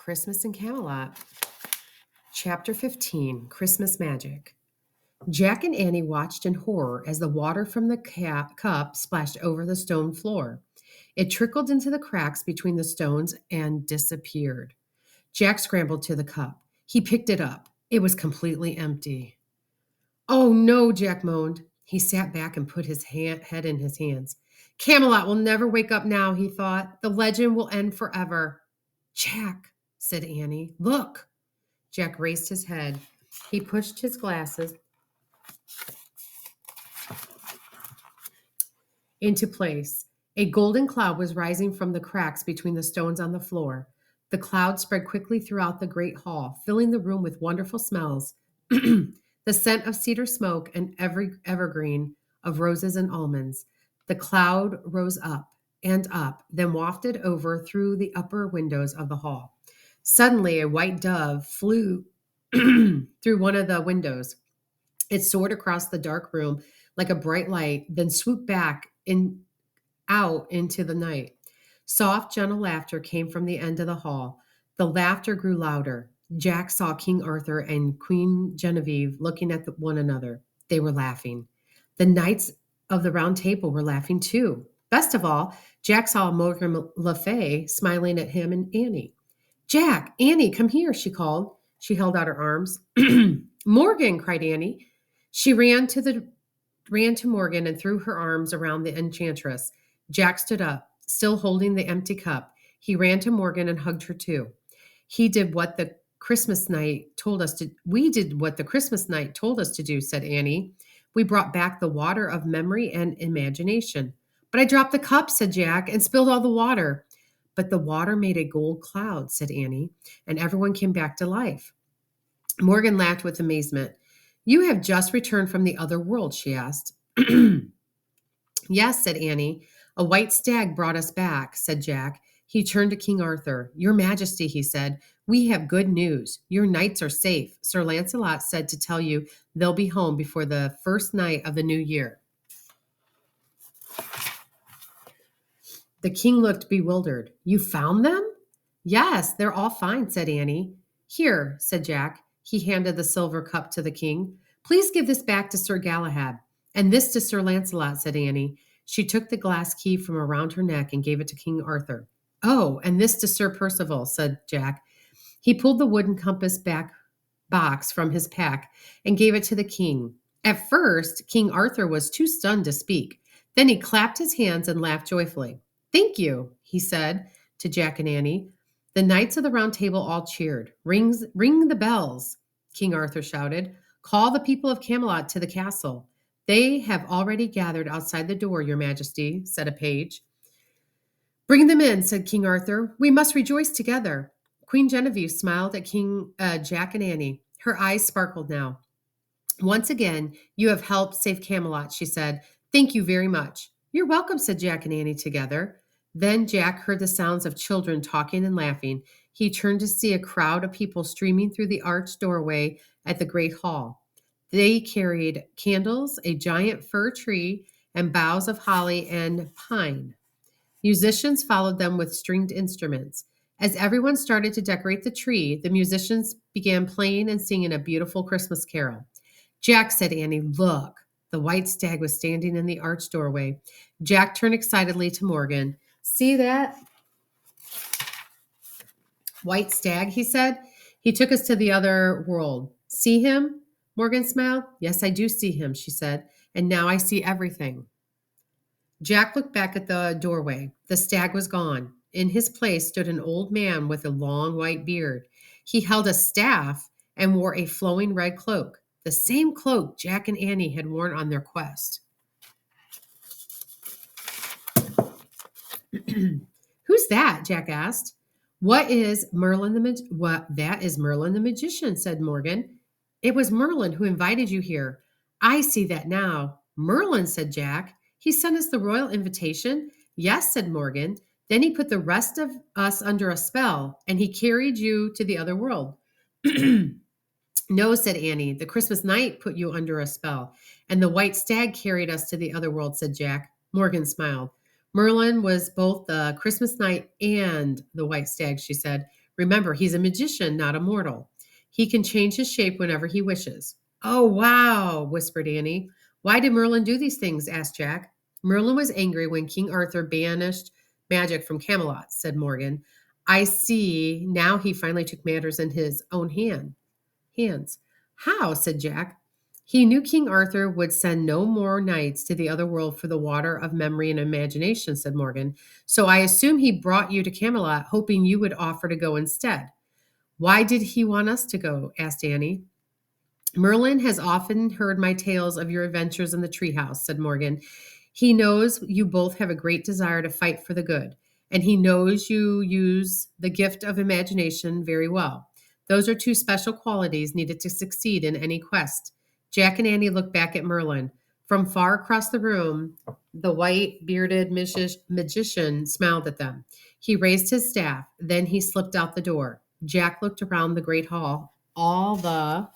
Christmas in Camelot. Chapter 15, Christmas Magic. Jack and Annie watched in horror as the water from the cup splashed over the stone floor. It trickled into the cracks between the stones and disappeared. Jack scrambled to the cup. He picked it up. It was completely empty. Oh no, Jack moaned. He sat back and put his head in his hands. Camelot will never wake up now, he thought. The legend will end forever. Jack, said Annie, look. Jack raised his head. He pushed his glasses into place. A golden cloud was rising from the cracks between the stones on the floor. The cloud spread quickly throughout the great hall, filling the room with wonderful smells. The scent of cedar smoke and every evergreen of roses and almonds. The cloud rose up and up, then wafted over through the upper windows of the hall. Suddenly, a white dove flew through one of the windows. It soared across the dark room like a bright light, then swooped back out into the night. Soft, gentle laughter came from the end of the hall. The laughter grew louder. Jack saw King Arthur and Queen Genevieve looking at one another. They were laughing. The knights of the Round Table were laughing too. Best of all, Jack saw Morgan Le Fay smiling at him and Annie. Jack, Annie, come here, she called. She held out her arms. Morgan, cried Annie. She ran to Morgan and threw her arms around the enchantress. Jack stood up, still holding the empty cup. He ran to Morgan and hugged her too. We did what the Christmas night told us to do, said Annie. We brought back the water of memory and imagination. But I dropped the cup, said Jack, and spilled all the water. But the water made a gold cloud, said Annie, and everyone came back to life. Morgan laughed with amazement. You have just returned from the other world, she asked. Yes, said Annie. A white stag brought us back, said Jack. He turned to King Arthur. Your Majesty, he said, we have good news. Your knights are safe. Sir Lancelot said to tell you they'll be home before the first night of the new year. The king looked bewildered. You found them? Yes, they're all fine, said Annie. Here, said Jack. He handed the silver cup to the king. Please give this back to Sir Galahad. And this to Sir Lancelot, said Annie. She took the glass key from around her neck and gave it to King Arthur. Oh, and this to Sir Percival, said Jack. He pulled the wooden compass box from his pack and gave it to the king. At first, King Arthur was too stunned to speak. Then he clapped his hands and laughed joyfully. Thank you, he said to Jack and Annie. The knights of the Round Table all cheered. Ring the bells, King Arthur shouted. Call the people of Camelot to the castle. They have already gathered outside the door, Your Majesty, said a page. Bring them in, said King Arthur. We must rejoice together. Queen Genevieve smiled at King Jack and Annie. Her eyes sparkled now. Once again, you have helped save Camelot, she said. Thank you very much. You're welcome, said Jack and Annie together. Then Jack heard the sounds of children talking and laughing. He turned to see a crowd of people streaming through the arched doorway at the great hall. They carried candles, a giant fir tree, and boughs of holly and pine. Musicians followed them with stringed instruments. As everyone started to decorate the tree, the musicians began playing and singing a beautiful Christmas carol. Jack, said Annie, look. The white stag was standing in the arched doorway. Jack turned excitedly to Morgan. See that white stag, he said. He took us to the other world. See him? Morgan smiled. Yes, I do see him, she said. And now I see everything. Jack looked back at the doorway. The stag was gone. In his place stood an old man with a long white beard. He held a staff and wore a flowing red cloak, the same cloak Jack and Annie had worn on their quest. Who's that? Jack asked. That is Merlin the magician, said Morgan. It was Merlin who invited you here. I see that now. Merlin, said Jack. He sent us the royal invitation. Yes, said Morgan. Then he put the rest of us under a spell, and he carried you to the other world. No, said Annie. The Christmas night put you under a spell, and the white stag carried us to the other world, said Jack. Morgan smiled. Merlin was both the Christmas night and the white stag, she said. Remember, he's a magician, not a mortal. He can change his shape whenever he wishes. Oh, wow, whispered Annie. Why did Merlin do these things? Asked Jack. Merlin was angry when King Arthur banished magic from Camelot, said Morgan. I see. Now he finally took matters in his own hands. How? Said Jack. He knew King Arthur would send no more knights to the other world for the water of memory and imagination, said Morgan. So I assume he brought you to Camelot, hoping you would offer to go instead. Why did he want us to go? Asked Annie. Merlin has often heard my tales of your adventures in the treehouse, said Morgan. He knows you both have a great desire to fight for the good, and he knows you use the gift of imagination very well. Those are two special qualities needed to succeed in any quest. Jack and Annie looked back at Merlin. From far across the room, the white bearded magician smiled at them. He raised his staff, then he slipped out the door. Jack looked around the great hall. All the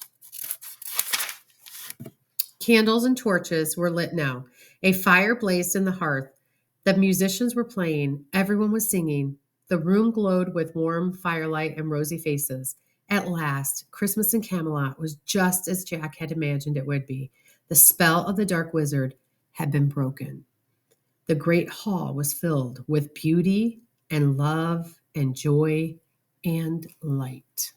candles and torches were lit now. A fire blazed in the hearth. The musicians were playing. Everyone was singing. The room glowed with warm firelight and rosy faces. At last, Christmas in Camelot was just as Jack had imagined it would be. The spell of the dark wizard had been broken. The great hall was filled with beauty and love and joy and light.